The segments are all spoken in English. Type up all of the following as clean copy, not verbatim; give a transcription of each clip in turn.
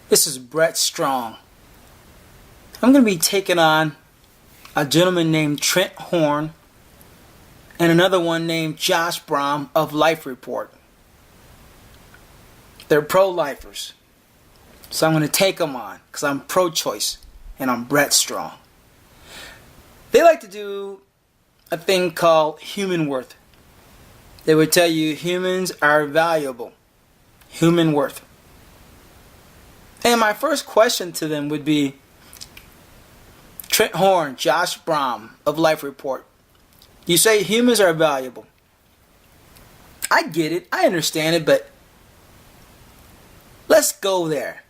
This is Brett Strong. I'm going to be taking on a gentleman named Trent Horn and another one named Josh Brahm of LifeReport. They're pro-lifers. So I'm going to take them on because I'm pro-choice and I'm Brett Strong. They like to do a thing called human worth. They would tell you humans are valuable. Human worth. And my first question to them would be, Trent Horn Josh Brahm of LifeReport, you say humans are valuable. I get it. I understand it, but let's go there.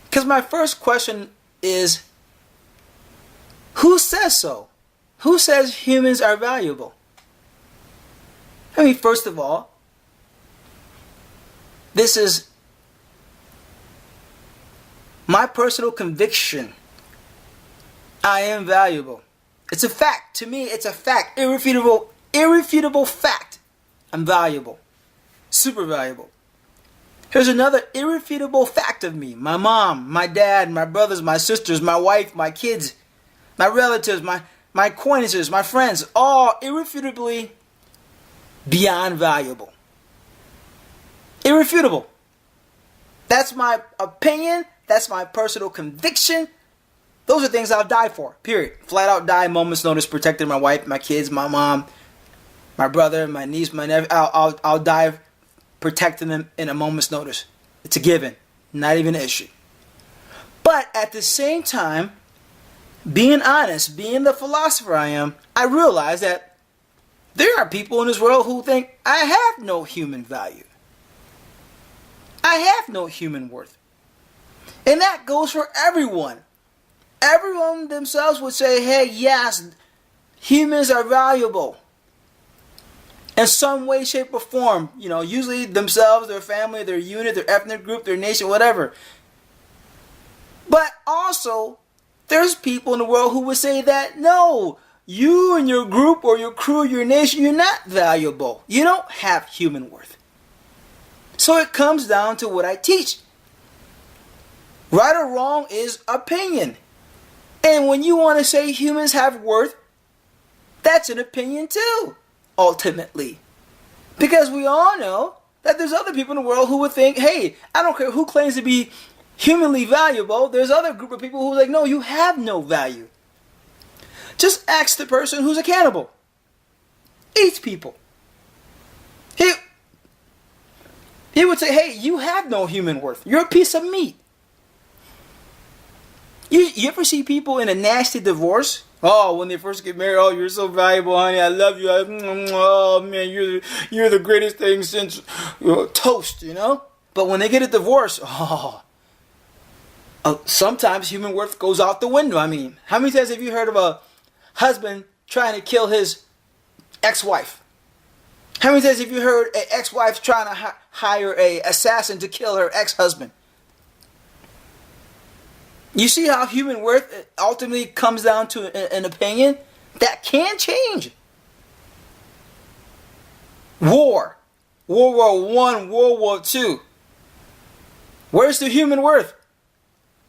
Because my first question is, who says so? Who says humans are valuable? I mean, first of all, this is my personal conviction. I am valuable. It's a fact. To me, it's a fact. Irrefutable fact. I'm valuable. Super valuable. Here's another irrefutable fact of me. My mom, my dad, my brothers, my sisters, my wife, my kids, my relatives, my acquaintances, my friends, all irrefutably beyond valuable. Irrefutable. That's my opinion. That's my personal conviction. Those are things I'll die for. Period. Flat out die, moment's notice, protecting my wife, my kids, my mom, my brother, my niece, my nephew. I'll die protecting them in a moment's notice. It's a given. Not even an issue. But at the same time, being honest, being the philosopher I am, I realize that there are people in this world who think I have no human value. I have no human worth. And that goes for everyone. Everyone themselves would say, hey, yes, humans are valuable. In some way, shape, or form. You know, usually themselves, their family, their unit, their ethnic group, their nation, whatever. But also, there's people in the world who would say that, no, you and your group or your crew, your nation, you're not valuable. You don't have human worth. So it comes down to what I teach. Right or wrong is opinion. And when you want to say humans have worth, that's an opinion too, ultimately. Because we all know that there's other people in the world who would think, hey, I don't care who claims to be humanly valuable. There's other group of people who are like, no, you have no value. Just ask the person who's accountable. Each people. He would say, hey, you have no human worth. You're a piece of meat. You ever see people in a nasty divorce? Oh, when they first get married, oh, you're so valuable, honey. I love you. Oh, man, you're the greatest thing since toast, you know? But when they get a divorce, sometimes human worth goes out the window. I mean, how many times have you heard of a husband trying to kill his ex-wife? How many times have you heard an ex-wife trying to hire an assassin to kill her ex-husband? You see how human worth ultimately comes down to an opinion? That can change. War. World War I, World War II. Where's the human worth?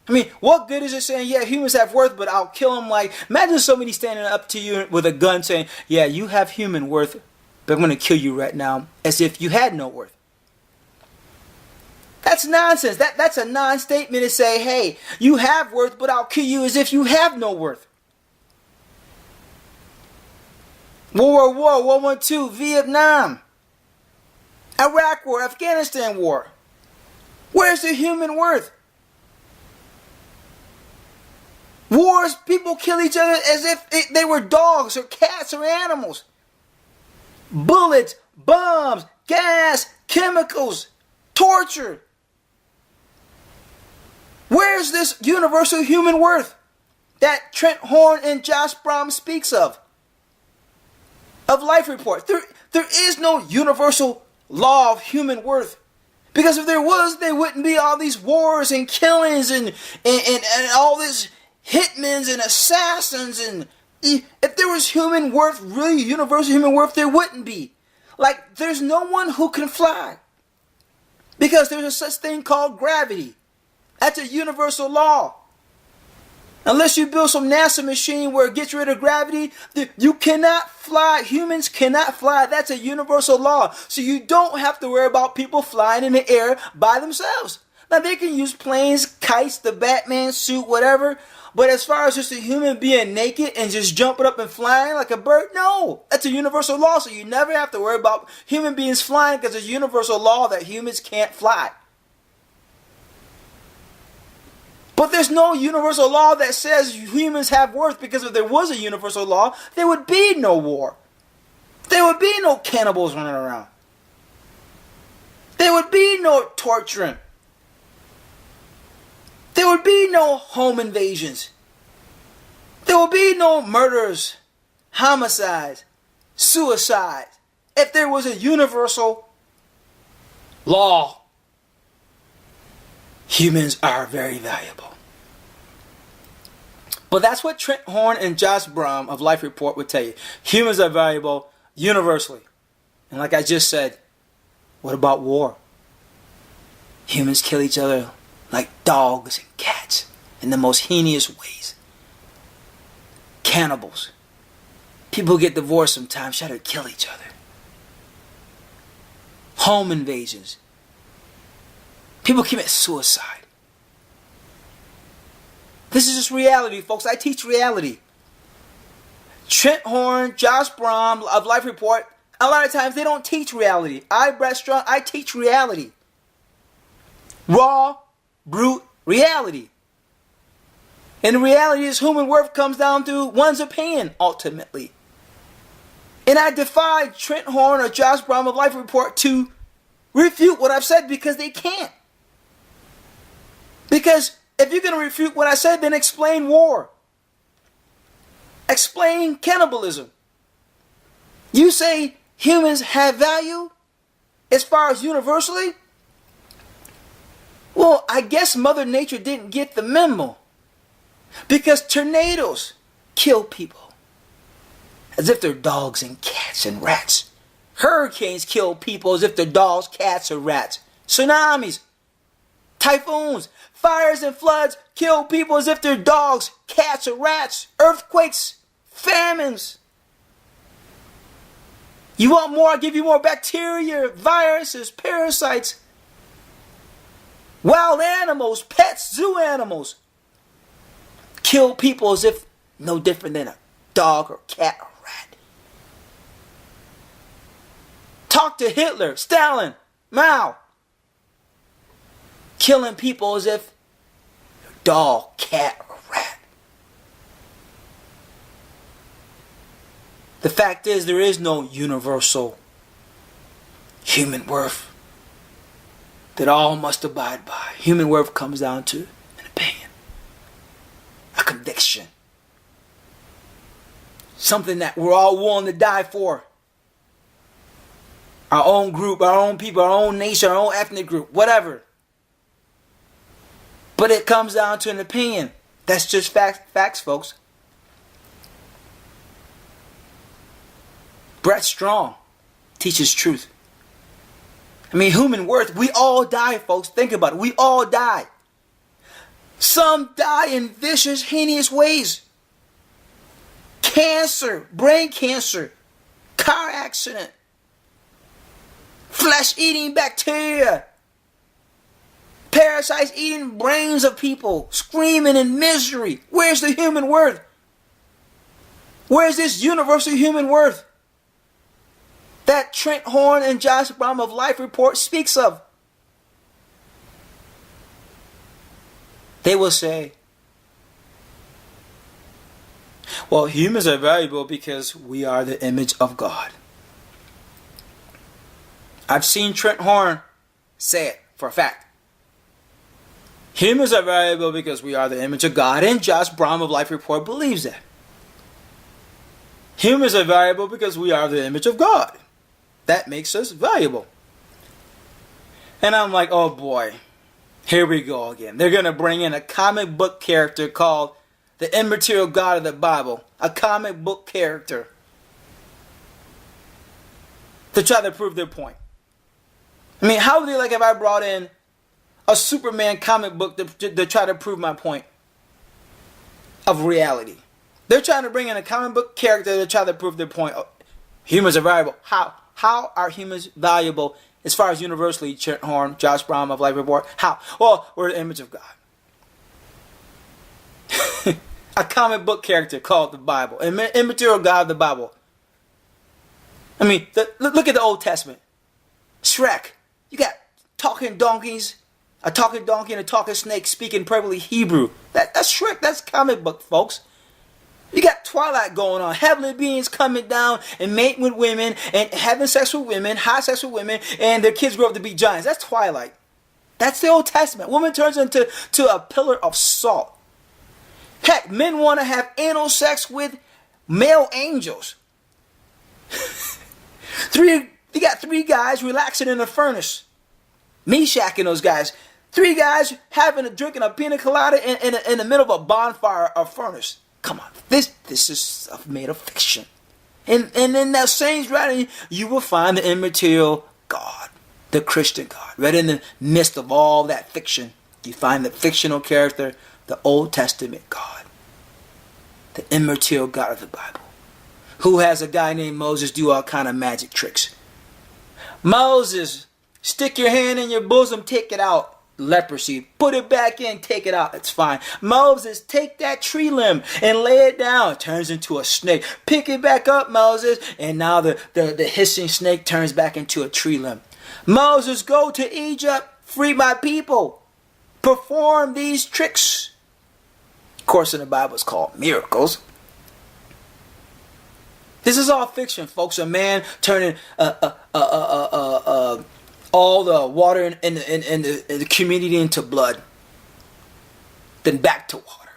I mean, what good is it saying, yeah, humans have worth, but I'll kill them like... Imagine somebody standing up to you with a gun saying, yeah, you have human worth, but I'm going to kill you right now, as if you had no worth. That's nonsense. That's a non-statement to say, hey, you have worth, but I'll kill you as if you have no worth. World War I, World War II, Vietnam, Iraq War, Afghanistan War. Where's the human worth? Wars, people kill each other as if they were dogs or cats or animals. Bullets, bombs, gas, chemicals, torture. Where's this universal human worth that Trent Horn and Josh Brahm speaks of LifeReport? There is no universal law of human worth. Because if there was, there wouldn't be all these wars and killings and all this hitmen and assassins. And if there was human worth, really universal human worth, there wouldn't be. Like, there's no one who can fly. Because there's a such thing called gravity. That's a universal law. Unless you build some NASA machine where it gets rid of gravity, you cannot fly. Humans cannot fly. That's a universal law. So you don't have to worry about people flying in the air by themselves. Now they can use planes, kites, the Batman suit, whatever. But as far as just a human being naked and just jumping up and flying like a bird, no. That's a universal law. So you never have to worry about human beings flying because it's a universal law that humans can't fly. But there's no universal law that says humans have worth, because if there was a universal law, there would be no war. There would be no cannibals running around. There would be no torturing. There would be no home invasions. There would be no murders, homicides, suicides, if there was a universal law. Humans are very valuable. But that's what Trent Horn and Josh Brahm of LifeReport would tell you. Humans are valuable universally. And like I just said, what about war? Humans kill each other like dogs and cats in the most heinous ways. Cannibals. People get divorced sometimes, try to kill each other. Home invasions. People commit suicide. This is just reality, folks. I teach reality. Trent Horn, Josh Brahm of LifeReport, a lot of times they don't teach reality. Brett Strong, I teach reality. Raw, brute reality. And the reality is human worth comes down to one's opinion, ultimately. And I defy Trent Horn or Josh Brahm of LifeReport to refute what I've said, because they can't. Because if you're going to refute what I said, then explain war. Explain cannibalism. You say humans have value as far as universally? Well, I guess Mother Nature didn't get the memo. Because tornadoes kill people as if they're dogs and cats and rats. Hurricanes kill people as if they're dogs, cats, or rats. Tsunamis, typhoons, fires and floods kill people as if they're dogs, cats, or rats. Earthquakes, famines. You want more? I'll give you more bacteria, viruses, parasites. Wild animals, pets, zoo animals kill people as if no different than a dog or cat or rat. Talk to Hitler, Stalin, Mao. Killing people as if they're dog, cat, or rat. The fact is, there is no universal human worth that all must abide by. Human worth comes down to an opinion, a conviction, something that we're all willing to die for. Our own group, our own people, our own nation, our own ethnic group, whatever. But it comes down to an opinion. That's just facts, folks. Brett Strong teaches truth. I mean, human worth, we all die, folks. Think about it. We all die. Some die in vicious, heinous ways. Cancer, brain cancer, car accident, flesh-eating bacteria, parasites eating brains of people, screaming in misery. Where's the human worth? Where's this universal human worth that Trent Horn and Josh Brahm of LifeReport speaks of? They will say, well, humans are valuable because we are the image of God. I've seen Trent Horn say it for a fact. Humans are valuable because we are the image of God, and Josh Brahm of LifeReport believes that. Humans are valuable because we are the image of God. That makes us valuable. And I'm like, oh boy, here we go again. They're going to bring in a comic book character called the immaterial God of the Bible. A comic book character. To try to prove their point. I mean, how would they like if I brought in a Superman comic book to try to prove my point of reality. They're trying to bring in a comic book character to try to prove their point. Humans are valuable. How? How are humans valuable as far as universally, Trent Horn, Josh Brahm of LifeReport? How? Well, we're the image of God. A comic book character called the Bible. An immaterial God of the Bible. I mean, look at the Old Testament. Shrek. You got talking donkeys, a talking donkey and a talking snake speaking perfectly Hebrew. That's Shrek. That's comic book, folks. You got Twilight going on. Heavenly beings coming down and mating with women and having sex with women, high sex with women, and their kids grow up to be giants. That's Twilight. That's the Old Testament. Woman turns into a pillar of salt. Heck, men want to have anal sex with male angels. You got 3 guys relaxing in a furnace. Meshach and those guys. 3 guys drinking a pina colada in the middle of a bonfire or furnace. Come on, this is stuff made of fiction. And in that same writing, you will find the immaterial God, the Christian God. Right in the midst of all that fiction, you find the fictional character, the Old Testament God, the immaterial God of the Bible, who has a guy named Moses do all kind of magic tricks. Moses, stick your hand in your bosom, take it out. Leprosy. Put it back in, take it out. It's fine. Moses, take that tree limb and lay it down. It turns into a snake. Pick it back up, Moses. And now the hissing snake turns back into a tree limb. Moses, go to Egypt. Free my people. Perform these tricks. Of course, in the Bible, it's called miracles. This is all fiction, folks. A man turning all the water in the community into blood, then back to water.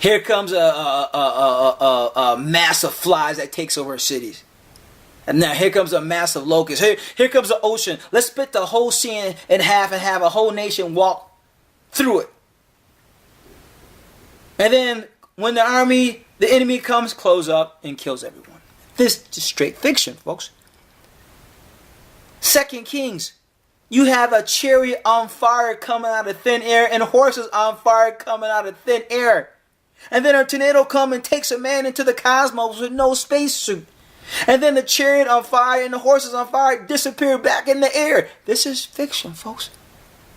Here comes a mass of flies that takes over cities. And now here comes a mass of locusts. Here comes the ocean. Let's split the whole sea in half and have a whole nation walk through it. And then when the enemy comes, close up and kills everyone. This is straight fiction, folks. 2 Kings, you have a chariot on fire coming out of thin air and horses on fire coming out of thin air. And then a tornado comes and takes a man into the cosmos with no spacesuit. And then the chariot on fire and the horses on fire disappear back in the air. This is fiction, folks.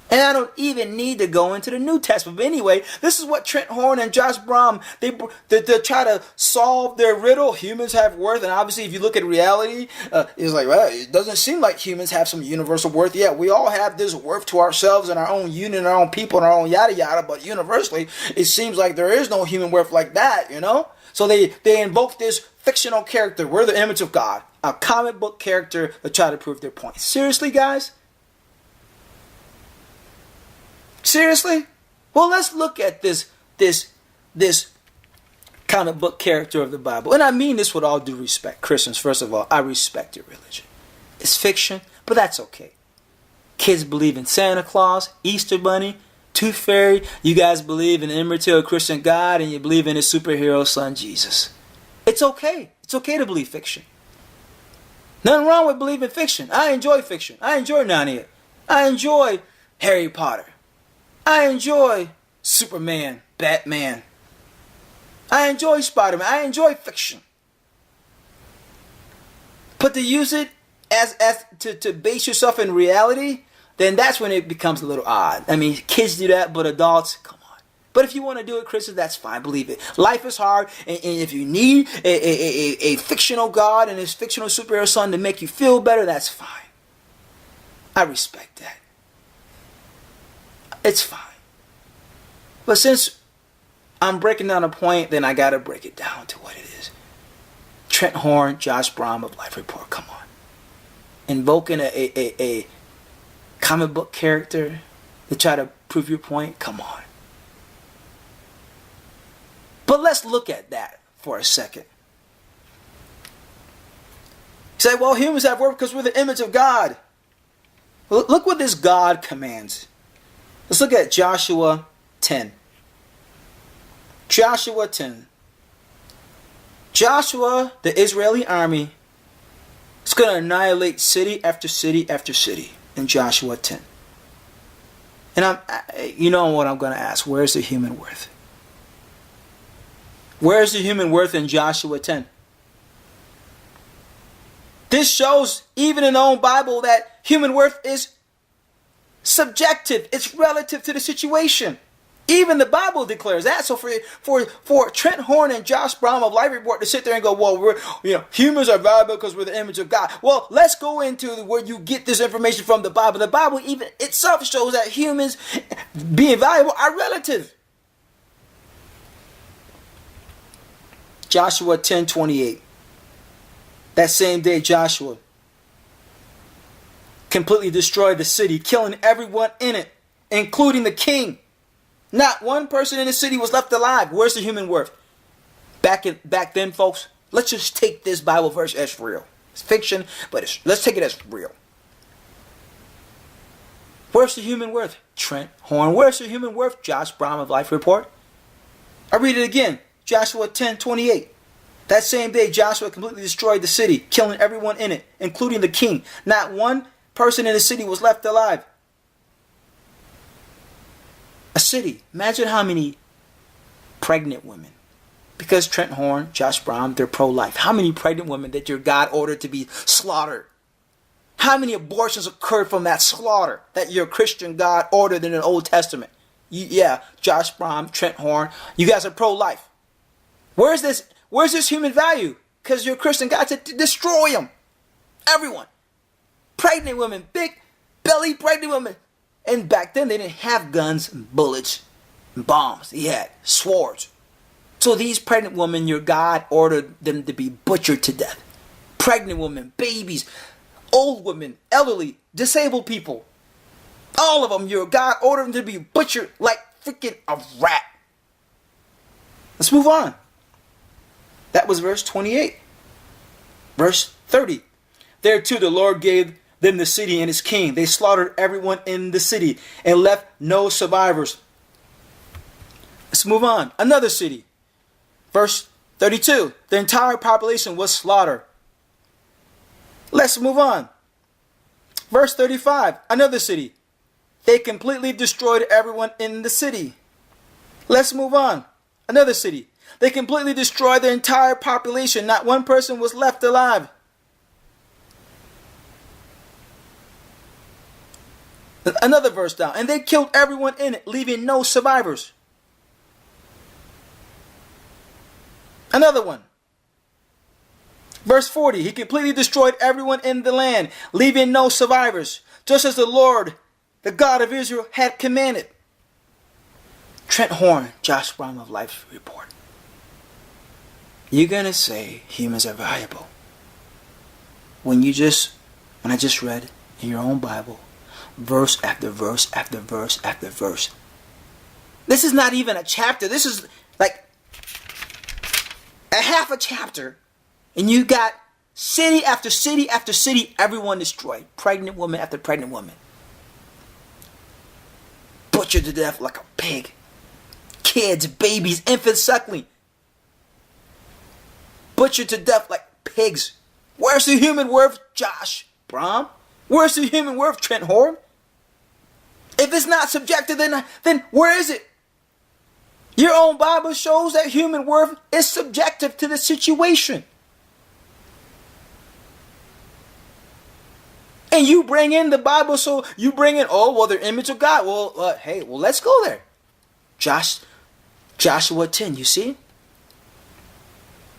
And I don't even need to go into the New Testament. But anyway, this is what Trent Horn and Josh Brahm, they try to solve their riddle. Humans have worth. And obviously, if you look at reality, it's like, well, it doesn't seem like humans have some universal worth. Yeah, we all have this worth to ourselves and our own unit, and our own people, and our own yada yada. But universally, it seems like there is no human worth like that, you know? So they invoke this fictional character. We're the image of God. A comic book character to try to prove their point. Seriously, guys? Seriously? Well, let's look at this comic book character of the Bible. And I mean this with all due respect. Christians, first of all, I respect your religion. It's fiction, but that's okay. Kids believe in Santa Claus, Easter Bunny, Tooth Fairy. You guys believe in an immaterial Christian God, and you believe in his superhero son, Jesus. It's okay. It's okay to believe fiction. Nothing wrong with believing fiction. I enjoy fiction. I enjoy Narnia. I enjoy Harry Potter. I enjoy Superman, Batman. I enjoy Spider-Man. I enjoy fiction. But to use it as to base yourself in reality, then that's when it becomes a little odd. I mean, kids do that, but adults, come on. But if you want to do it, Christian, that's fine. Believe it. Life is hard, and if you need a fictional God and his fictional superhero son to make you feel better, that's fine. I respect that. It's fine. But since I'm breaking down a point, then I got to break it down to what it is. Trent Horn, Josh Brahm of LifeReport, come on. Invoking a comic book character to try to prove your point, come on. But let's look at that for a second. You say, well, humans have worth because we're the image of God. Well, look what this God commands. Let's look at Joshua 10. Joshua 10. Joshua, the Israeli army, is going to annihilate city after city after city in Joshua 10. And you know what I'm going to ask? Where's the human worth? Where's the human worth in Joshua 10? This shows, even in the own Bible, that human worth is subjective. It's relative to the situation. Even the Bible declares that. So for Trent Horn and Josh Brahm of LifeReport to sit there and go, well, humans are valuable because we're the image of God. Well, let's go into where you get this information from the Bible. The Bible even itself shows that humans being valuable are relative. Joshua 10:28. That same day, Joshua completely destroyed the city, killing everyone in it, including the king. Not one person in the city was left alive. Where's the human worth? Back then, folks, let's just take this Bible verse as real. It's fiction, but let's take it as real. Where's the human worth? Trent Horn. Where's the human worth? Josh Brahm of LifeReport. I read it again. Joshua 10:28. That same day, Joshua completely destroyed the city, killing everyone in it, including the king. Not one person in the city was left alive. A city. Imagine how many pregnant women, because Trent Horn, Josh Brahm, they're pro-life. How many pregnant women did your God order to be slaughtered? How many abortions occurred from that slaughter that your Christian God ordered in the Old Testament? Josh Brahm, Trent Horn, you guys are pro-life. Where's this human value? Because your Christian God said to destroy them. Everyone. Pregnant women, big belly pregnant women. And back then they didn't have guns and bullets and bombs. They had swords. So these pregnant women, your God ordered them to be butchered to death. Pregnant women, babies, old women, elderly, disabled people. All of them, your God ordered them to be butchered like freaking a rat. Let's move on. That was verse 28. Verse 30. There too the Lord gave them the city and its king. They slaughtered everyone in the city and left no survivors. Let's move on. Another city. Verse 32. The entire population was slaughtered. Let's move on. Verse 35. Another city. They completely destroyed everyone in the city. Let's move on. Another city. They completely destroyed the entire population. Not one person was left alive. Another verse down. And they killed everyone in it, leaving no survivors. Another one. Verse 40. He completely destroyed everyone in the land, leaving no survivors, just as the Lord, the God of Israel, had commanded. Trent Horn, Josh Brahm of LifeReport. You're going to say humans are valuable when I just read in your own Bible, verse after verse after verse after verse. This is not even a chapter. This is like a half a chapter. And you got city after city after city, everyone destroyed. Pregnant woman after pregnant woman. Butchered to death like a pig. Kids, babies, infants suckling. Butchered to death like pigs. Where's the human worth, Josh Brahm? Where's the human worth, Trent Horn? If it's not subjective, then where is it? Your own Bible shows that human worth is subjective to the situation. And you bring in the Bible, so you bring in, they're image of God. Well, let's go there. Joshua 10, you see?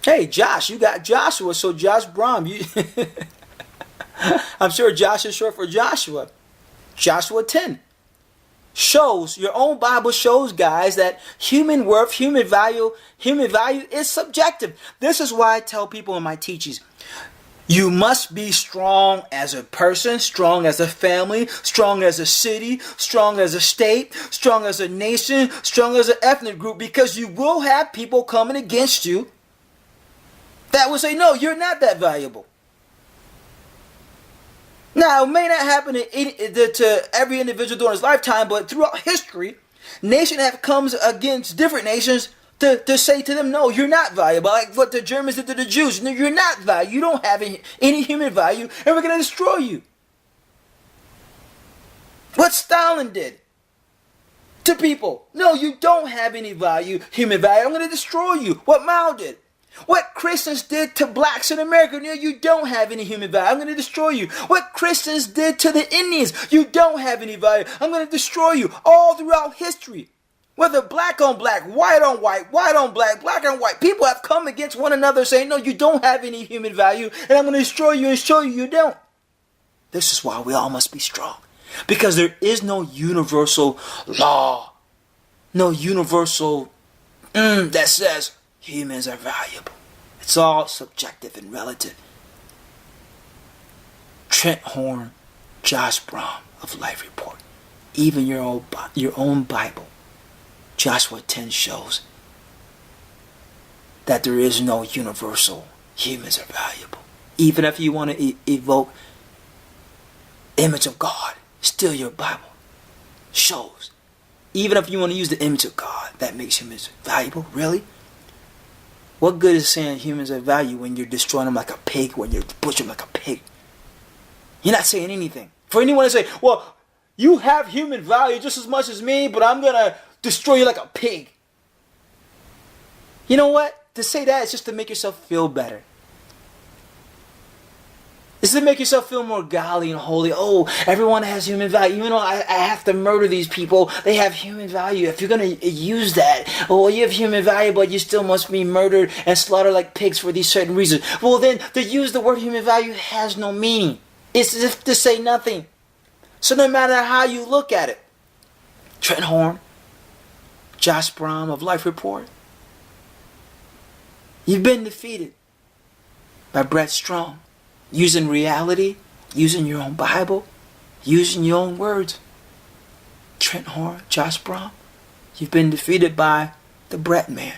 Hey, Josh, you got Joshua, so Josh Brahm. I'm sure Josh is short for Joshua. Joshua 10 shows, your own Bible shows, guys, that human worth, human value is subjective. This is why I tell people in my teachings, you must be strong as a person, strong as a family, strong as a city, strong as a state, strong as a nation, strong as an ethnic group, because you will have people coming against you that will say, no, you're not that valuable. Now, it may not happen to every individual during his lifetime, but throughout history, nations have come against different nations to say to them, no, you're not valuable. Like what the Germans did to the Jews. No, you're not valuable. You don't have any human value, and we're going to destroy you. What Stalin did. to people. No, you don't have any value, human value. I'm going to destroy you. What Mao did. What Christians did to blacks in America. No, you don't have any human value. I'm going to destroy you. What Christians did to the Indians. You don't have any value. I'm going to destroy you. All throughout history. Whether black on black, white on white, white on black, black on white. People have come against one another saying, no, you don't have any human value. And I'm going to destroy you and show you don't. This is why we all must be strong. Because there is no universal law. No universal that says humans are valuable. It's all subjective and relative. Trent Horn Josh Brahm of LifeReport. Even your own Bible, Joshua 10 shows that there is no universal humans are valuable. Even if you want to evoke image of God, still your Bible shows. Even if you want to use the image of God, that makes humans valuable. Really? What good is saying humans are valuable when you're destroying them like a pig, when you're butchering them like a pig? You're not saying anything. For anyone to say, well, you have human value just as much as me, but I'm going to destroy you like a pig. You know what? To say that is just to make yourself feel better. It's to make yourself feel more godly and holy. Oh, everyone has human value. Even though I have to murder these people, they have human value. If you're going to use that, oh, you have human value, but you still must be murdered and slaughtered like pigs for these certain reasons. Well, then, to use the word human value has no meaning. It's as if to say nothing. So no matter how you look at it, Trent Horn, Josh Brahm of LifeReport, you've been defeated by Brett Strong. Using reality, using your own Bible, using your own words. Trent Horn, Josh Brahm, you've been defeated by the Brett man.